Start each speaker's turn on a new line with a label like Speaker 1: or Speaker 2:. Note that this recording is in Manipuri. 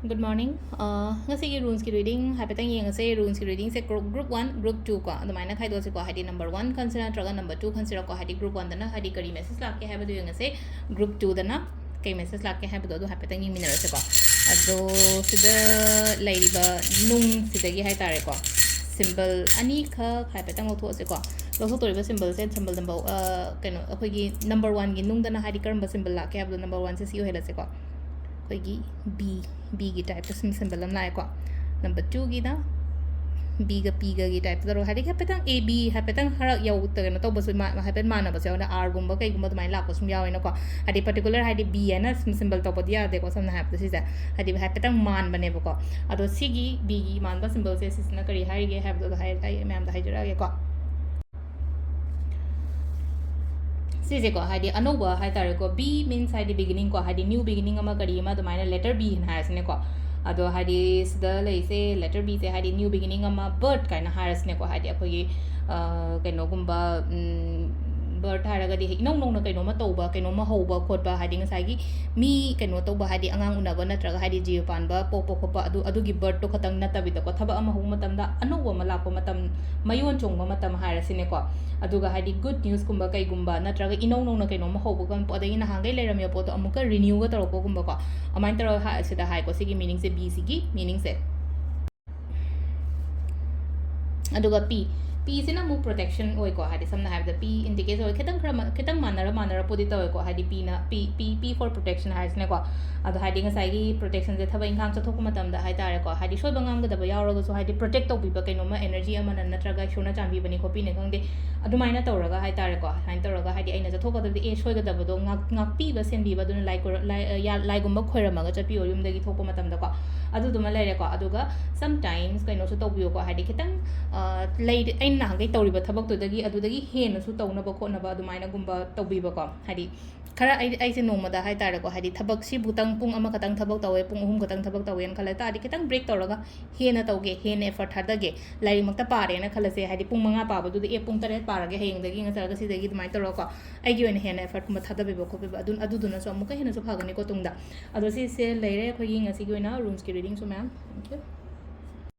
Speaker 1: Good morning. Ngasigi rules ki reading haipatang yeng ase rules ki reading se group 1 group 2 ko adumai khai do se ko haidi number 1 consider traga number 2 consider ko haidi group 1 dana haidi kari message lak ke haibadu yeng ase group 2 dana kai message lak ke haibadu adu haipatang yeng minara se ko ado sida lairiba nung sidagi hai tare ko symbol ani kha haipatang lo tho se ko lo so toriba symbol se symbol number kaino akhoi number 1 gi nung dana haidi karamba symbol lak ke haibadu number 1 se si hela se ko ꯑꯩꯈꯣꯏꯒꯤ ꯕꯤꯒꯤ ꯇꯥꯏꯞꯇ ꯁꯨꯝ ꯁꯤꯝꯕꯜ ꯑꯃ ꯂꯥꯛꯑꯦꯀꯣ ꯅꯝꯕꯔ 2ꯒꯤꯅ ꯕꯤꯒ ꯄꯤꯒꯒꯤ ꯇꯥꯏꯞꯇ ꯇꯧꯔꯒ ꯍꯥꯏꯗꯤ ꯍꯥꯏꯐꯦꯠꯇꯪ ꯑꯦ ꯕꯤ ꯍꯥꯏꯐꯦꯠꯇꯪ ꯈꯔ ꯀꯩꯅꯣ ꯇꯧꯕꯁꯨ ꯍꯥꯏꯐꯦꯠ ꯃꯥꯟꯅꯕꯁꯨ ꯌꯥꯎꯋꯦ ꯑꯥꯔꯒꯨꯝꯕ ꯀꯩꯒꯨꯝꯕ ꯑꯗꯨꯃꯥꯏꯅ ꯂꯥꯛꯄꯁꯨ ꯌꯥꯎꯋꯦꯅꯀꯣ ꯍꯥꯏꯗꯤ ꯄꯔꯇꯤꯀꯨꯂꯔ ꯍꯥꯏꯗꯤ ꯕꯤ ꯍꯥꯏꯅ ꯁꯤꯝꯕꯜ ꯇꯧꯕꯗꯤ ꯌꯥꯗꯦꯀꯣ ꯁꯝꯅ ꯍꯥꯏꯔꯕꯗ ꯁꯤꯁꯦ ꯍꯥꯏꯗꯤ ꯍꯥꯏꯐꯦꯠꯇꯪ ꯃꯥꯟꯕꯅꯦꯕꯀꯣ ꯑꯗꯣ ꯁꯤꯒꯤ ꯕꯤꯒꯤ ꯃꯥꯟꯕ ꯁꯤꯝꯕꯜꯁꯦ ꯁꯤꯁꯤꯅ ꯀꯔꯤ ꯍꯥꯏꯔꯤꯒꯦ ꯍꯥꯏꯕꯗꯣ ꯑꯩ ꯃꯌꯥꯝꯗ ꯍꯥꯏꯖꯔꯛꯑꯒꯦꯀꯣ ꯁꯤꯁꯦ ꯀꯣ ꯍꯥꯏꯗꯤ ꯑꯅꯧꯕ ꯍꯥꯏꯇꯥꯔꯦꯀꯣ ꯕꯤ ꯃꯤꯟꯁ ꯍꯥꯏꯗꯤ ꯕꯤꯒꯤꯅꯤꯡ ꯀꯣ ꯍꯥꯏꯗꯤ ꯅ꯭ꯌꯨ ꯕꯤꯒꯤꯅꯤꯡ ꯑꯃ ꯀꯔꯤ ꯑꯃ ꯑꯗꯨꯃꯥꯏꯅ ꯂꯦꯇꯔ ꯕꯤ ꯍꯥꯏꯅ ꯍꯥꯏꯔꯁꯤꯅꯦꯀꯣ ꯑꯗꯣ ꯍꯥꯏꯗꯤ ꯁꯤꯗ ꯂꯩꯁꯦ ꯂꯦꯇꯔ ꯕꯤꯁꯦ ꯍꯥꯏꯗꯤ ꯅ꯭ꯌꯨ ꯕꯤꯒꯤꯅꯤꯡ ꯑꯃ ꯕꯔꯠ ꯀꯥꯏꯅ ꯍꯥꯏꯔꯁꯤꯅꯦꯀꯣ ꯍꯥꯏꯗꯤ ꯑꯩꯈꯣꯏꯒꯤ ꯀꯩꯅꯣꯒꯨꯝꯕ ꯕꯔꯠ ꯍꯥꯏꯔꯒꯗꯤ ꯏꯅꯧ ꯅꯧꯅ ꯀꯩꯅꯣꯝꯃ ꯇꯧꯕ ꯀꯩꯅꯣꯝꯃ ꯍꯧꯕ ꯈꯣꯠꯄ ꯍꯥꯏꯗꯤ ꯉꯁꯥꯏꯒꯤ ꯃꯤ ꯀꯩꯅꯣ ꯇꯧꯕ ꯍꯥꯏꯗꯤ ꯑꯉꯥꯡ ꯎꯅꯕ ꯅꯠꯇ꯭ꯔꯒ ꯍꯥꯏꯗꯤ ꯖꯤꯕ ꯄꯥꯟꯕ ꯄꯣꯛꯄ ꯈꯣꯠꯄ ꯑꯗꯨꯒꯤ ꯕꯔꯠꯇꯣ ꯈꯛꯇꯪ ꯅꯠꯇꯕꯤꯗꯀꯣ ꯊꯕꯛ ꯑꯃ ꯍꯧꯕ ꯃꯇꯝꯗ ꯑꯅꯧꯕ ꯑꯃ ꯂꯥꯛꯄ ꯃꯇꯝ ꯃꯌꯣꯟ ꯆꯣꯡꯕ ꯃꯇꯝ ꯍꯥꯏꯔꯁꯤꯅꯦꯀꯣ ꯑꯗꯨꯒ ꯍꯥꯏꯗꯤ ꯒꯨꯗ ꯅ꯭ꯌꯨꯁꯀꯨꯝꯕ ꯀꯩꯒꯨꯝꯕ ꯅꯠꯇ꯭ꯔꯒ ꯏꯅꯧ ꯅꯧꯅ ꯀꯩꯅꯣꯝꯃ ꯍꯧꯕꯒ ꯑꯗꯒꯤ ꯅꯍꯥꯟꯒꯩ ꯂꯩꯔꯝꯃꯤꯕ ꯄꯣꯠꯇꯣ ꯑꯃꯨꯛꯀ ꯔꯤꯅ꯭ꯌꯨꯒ ꯇꯧꯔꯛꯄꯒꯨꯝꯕꯀꯣ ꯑꯗꯨꯃꯥꯏꯅ ꯇꯧꯔꯒ ꯁꯤꯗ ꯍꯥꯏꯀꯣ ꯁꯤꯒꯤ ꯃꯤꯅꯤꯡꯁꯦ ꯕꯤꯁꯤꯒꯤ ꯃꯤꯅꯤꯡꯁꯦ ꯑꯗꯨꯒ ꯄꯤꯁꯤꯅ ꯑꯃꯨꯛ ꯄ꯭ꯔꯣꯇꯦꯛꯁꯟ ꯑꯣꯏꯀꯣ ꯍꯥꯏꯗꯤ ꯁꯝꯅ ꯍꯥꯏꯔꯕꯗ ꯄꯤ ꯏꯟꯗꯤꯀꯦꯠ ꯑꯣꯏ ꯈꯤꯇꯪ ꯃꯥꯟꯅꯔꯄꯣꯗꯤ ꯇꯧꯋꯦꯀꯣ ꯍꯥꯏꯗꯤ ꯄꯤ ꯐꯣꯔ ꯄ꯭ꯔꯣꯇꯦꯛꯁꯟ ꯍꯥꯏꯔꯤꯁꯤꯅꯦꯀꯣ ꯑꯗꯣ ꯍꯥꯏꯗꯤ ꯉꯁꯥꯏꯒꯤ ꯄ꯭ꯔꯣꯇꯦꯛꯁꯟꯁꯦ ꯊꯕꯛ ꯏꯪꯈꯥꯡ ꯆꯠꯊꯣꯛꯄ ꯃꯇꯝꯗ ꯍꯥꯏꯇꯥꯔꯦꯀꯣ ꯍꯥꯏꯗꯤ ꯁꯣꯏꯕ ꯉꯥꯝꯒꯗꯕ ꯌꯥꯎꯔꯒꯁꯨ ꯍꯥꯏꯗꯤ ꯄ꯭ꯔꯣꯇꯦꯛ ꯇꯧꯕꯤꯕ ꯀꯩꯅꯣꯝꯃ ꯑꯦꯅꯔꯖꯤ ꯑꯃꯅ ꯅꯠꯇ꯭ꯔꯒ ꯏꯁꯣꯔꯅ ꯆꯥꯟꯕꯤꯕꯅꯤ ꯈꯣꯠꯄꯤꯅꯤ ꯈꯪꯗꯦ ꯑꯗꯨꯃꯥꯏꯅ ꯇꯧꯔꯒ ꯍꯥꯏꯇꯥꯔꯦꯀꯣ ꯑꯗꯨꯃꯥꯏꯅ ꯇꯧꯔꯒ ꯍꯥꯏꯗꯤ ꯑꯩꯅ ꯆꯠꯊꯣꯛꯀꯗꯕꯗꯤ ꯁꯣꯏꯒꯗꯕꯗꯣ ꯉꯥꯛꯄꯤꯕ ꯁꯦꯟꯕꯤꯕ ꯑꯗꯨꯅ ꯂꯥꯏꯒꯨꯝꯕ ꯈꯣꯏꯔꯝꯃꯒ ꯆꯠꯄꯤꯌꯣ ꯌꯨꯝꯗꯒꯤ ꯊꯣꯛꯄ ꯃꯇꯝꯗꯀꯣ ꯑꯗꯨꯗꯨꯃ ꯂꯩꯔꯦꯀꯣ ꯑꯗꯨꯒ ꯁꯝꯇꯥꯏꯝꯁ ꯀꯩꯅꯣꯁꯨ ꯇꯧꯕꯤꯌꯣꯀꯣ ꯍꯥꯏꯗꯤ ꯈꯤꯇꯪ ꯑꯩꯅ ꯅꯍꯥꯟꯒꯩ ꯇꯧꯔꯤꯕ ꯊꯕꯛꯇꯨꯗꯒꯤ ꯑꯗꯨꯗꯒꯤ ꯍꯦꯟꯅꯁꯨ ꯇꯧꯅꯕ ꯈꯣꯠꯅꯕ ꯑꯗꯨꯃꯥꯏꯅꯒꯨꯝꯕ ꯇꯧꯕꯤꯕꯀꯣ ꯍꯥꯏꯗꯤ ꯈꯔ ꯑꯩꯁꯦ ꯅꯣꯡꯃꯗ ꯍꯥꯏꯇꯥꯔꯦꯀꯣ ꯍꯥꯏꯗꯤ ꯊꯕꯛꯁꯤꯕꯨꯇꯪ ꯄꯨꯡ ꯑꯃꯈꯛꯇꯪ ꯊꯕꯛ ꯇꯧꯋꯦ ꯄꯨꯡ 3 ꯈꯛꯇꯪ ꯊꯕꯛ ꯇꯧꯋꯦꯅ ꯈꯜꯂ ꯇꯥꯔꯗꯤ ꯈꯤꯇꯪ ꯕ꯭ꯔꯦꯛ ꯇꯧꯔꯒ ꯍꯦꯟꯅ ꯇꯧꯒꯦ ꯍꯦꯟꯅ ꯑꯦꯐꯔꯠ ꯊꯥꯗꯒꯦ ꯂꯥꯏꯔꯤꯛꯃꯛꯇ ꯄꯥꯔꯦꯅ ꯈꯜꯂꯁꯦ ꯍꯥꯏꯗꯤ ꯄꯨꯡ 5 ꯄꯥꯕꯗꯨꯗ ꯄꯨꯡ 7 ꯄꯥꯔꯒꯦ ꯍꯌꯦꯡꯗꯒꯤ ꯅꯠꯇ꯭ꯔꯒ ꯁꯤꯗꯒꯤ ꯑꯗꯨꯃꯥꯏꯅ ꯇꯧꯔꯒꯀꯣ ꯑꯩꯒꯤ ꯑꯣꯏꯅ ꯍꯦꯟꯅ ꯑꯦꯐꯔꯠꯀꯨꯝꯕ ꯊꯥꯗꯕꯤꯕ ꯈꯣꯠꯄꯤꯕ ꯑꯗꯨꯗꯨꯅꯁꯨ ꯑꯃꯨꯛꯀ ꯍꯦꯟꯅꯁꯨ ꯐꯒꯅꯤꯀꯣ ꯇꯨꯡꯗ ꯑꯗꯣ ꯁꯤꯁꯦ ꯂꯩꯔꯦ ꯑꯩꯈꯣꯏꯒꯤ ꯉꯁꯤꯒꯤ ꯑꯣꯏꯅ ꯔꯨꯜꯁꯀꯤ ꯔꯤꯗꯤꯡꯁꯨ ꯃꯌꯥꯝ ꯊꯦꯡꯛ ꯌꯨ